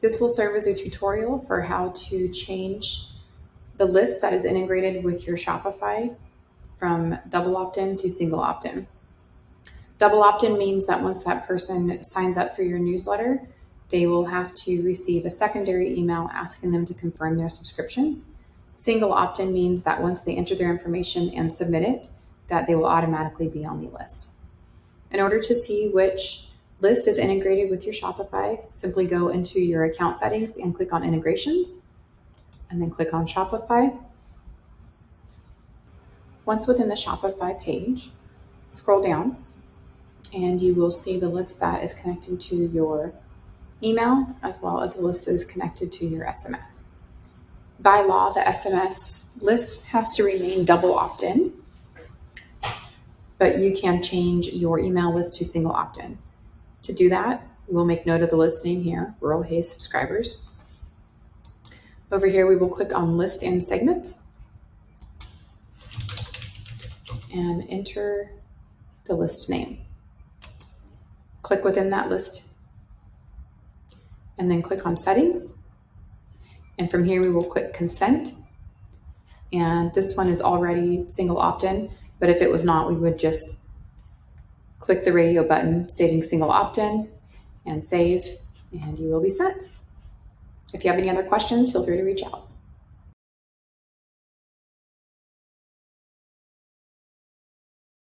This will serve as a tutorial for how to change the list that is integrated with your Shopify from double opt-in to single opt-in. Double opt-in means that once that person signs up for your newsletter, they will have to receive a secondary email asking them to confirm their subscription. Single opt-in means that once they enter their information and submit it, that they will automatically be on the list. In order to see which list is integrated with your Shopify, simply go into your account settings and click on integrations, and then click on Shopify. Once within the Shopify page, scroll down and you will see the list that is connected to your email as well as the list that is connected to your SMS. By law, the SMS list has to remain double opt-in, but you can change your email list to single opt-in. To do that, we will make note of the list name here, Rural Hayes Subscribers. Over here, we will click on List and Segments and enter the list name. Click within that list and then click on Settings. And from here, we will click Consent. And this one is already single opt-in, but if it was not, we would just click the radio button stating single opt-in and save, and you will be set. If you have any other questions, feel free to reach out.